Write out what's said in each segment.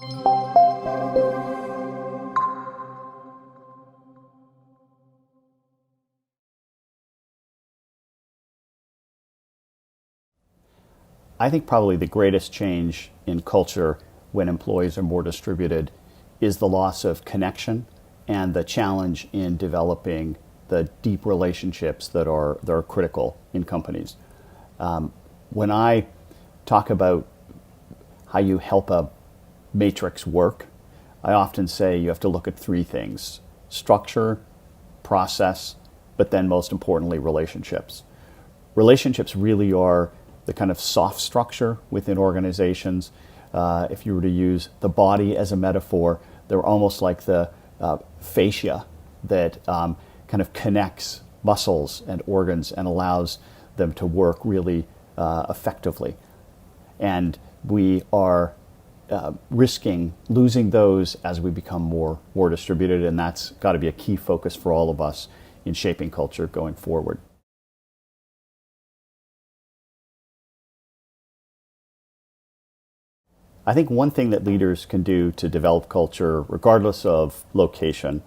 I think probably the greatest change in culture when employees are more distributed is the loss of connection and the challenge in developing the deep relationships that are critical in companies. When I talk about how you help a matrix work, I often say you have to look at three things: structure, process, but then most importantly, relationships. Relationships really are the kind of soft structure within organizations. If you were to use the body as a metaphor, they're almost like the fascia that kind of connects muscles and organs and allows them to work really effectively. And we are risking losing those as we become more distributed, and that's got to be a key focus for all of us in shaping culture going forward. I think one thing that leaders can do to develop culture, regardless of location,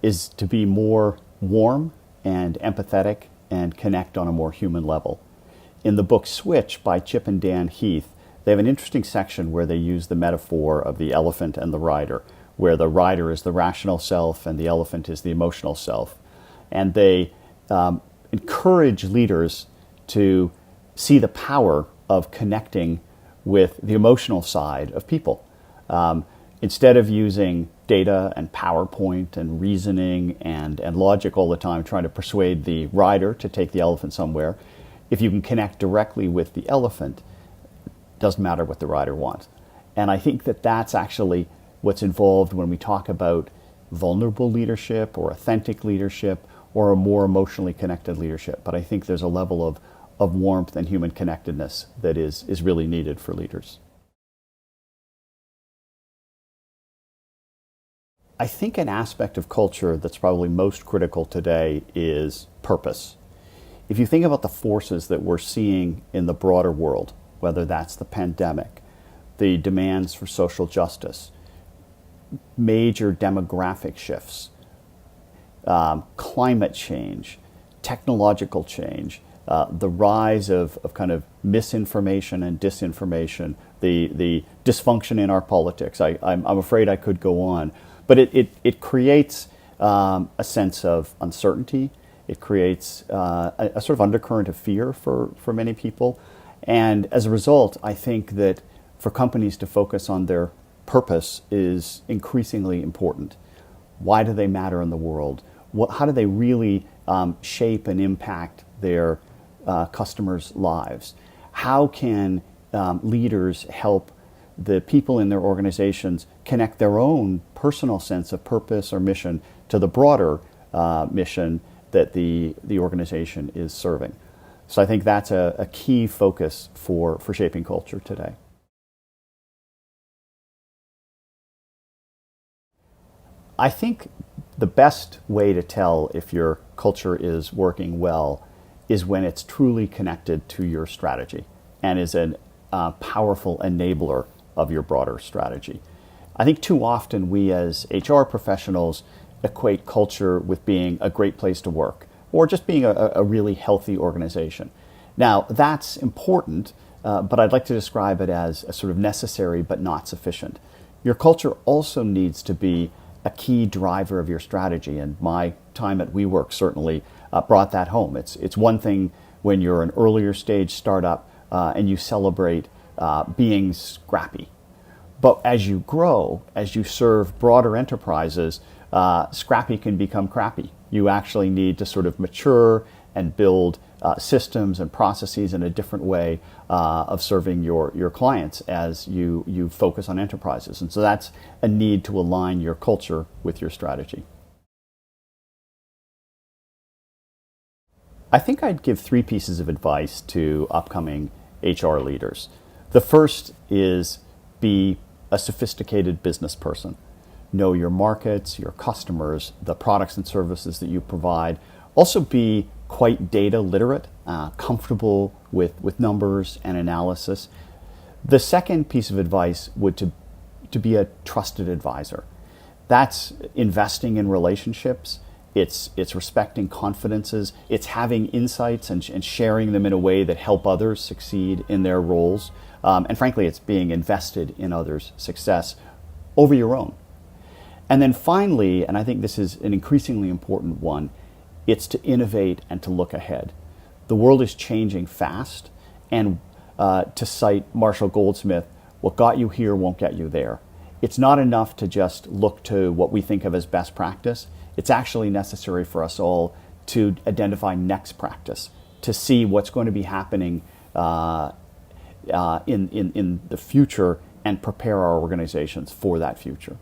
is to be more warm and empathetic and connect on a more human level. In the book Switch by Chip and Dan Heath, they have an interesting section where they use the metaphor of the elephant and the rider, where the rider is the rational self and the elephant is the emotional self. And they encourage leaders to see the power of connecting with the emotional side of people. Instead of using data and PowerPoint and reasoning and logic all the time trying to persuade the rider to take the elephant somewhere, if you can connect directly with the elephant, it doesn't matter what the rider wants. And I think that that's actually what's involved when we talk about vulnerable leadership or authentic leadership or a more emotionally connected leadership. But I think there's a level of warmth and human connectedness that is really needed for leaders. I think an aspect of culture that's probably most critical today is purpose. If you think about the forces that we're seeing in the broader world, whether that's the pandemic, the demands for social justice, major demographic shifts, climate change, technological change, the rise of kind of misinformation and disinformation, the dysfunction in our politics. I'm afraid I could go on. But it creates a sense of uncertainty. It creates a sort of undercurrent of fear for many people. And as a result, I think that for companies to focus on their purpose is increasingly important. Why do they matter in the world? How do they really shape and impact their customers' lives? How can leaders help the people in their organizations connect their own personal sense of purpose or mission to the broader mission that the organization is serving? So I think that's a key focus for shaping culture today. I think the best way to tell if your culture is working well is when it's truly connected to your strategy and is a powerful enabler of your broader strategy. I think too often we as HR professionals equate culture with being a great place to work or just being a really healthy organization. Now, that's important, but I'd like to describe it as a sort of necessary but not sufficient. Your culture also needs to be a key driver of your strategy, and my time at WeWork certainly brought that home. It's one thing when you're an earlier stage startup and you celebrate being scrappy. But as you grow, as you serve broader enterprises, scrappy can become crappy. You actually need to sort of mature and build systems and processes in a different way of serving your clients as you focus on enterprises. And so that's a need to align your culture with your strategy. I think I'd give 3 pieces of advice to upcoming HR leaders. The first is be a sophisticated business person. Know your markets, your customers, the products and services that you provide. Also be quite data literate, comfortable with numbers and analysis. The second piece of advice would to be a trusted advisor. That's investing in relationships. It's respecting confidences. It's having insights and sharing them in a way that help others succeed in their roles. And frankly, it's being invested in others' success over your own. And then finally, and I think this is an increasingly important one, it's to innovate and to look ahead. The world is changing fast, and to cite Marshall Goldsmith, what got you here won't get you there. It's not enough to just look to what we think of as best practice. It's actually necessary for us all to identify next practice, to see what's going to be happening in the future and prepare our organizations for that future.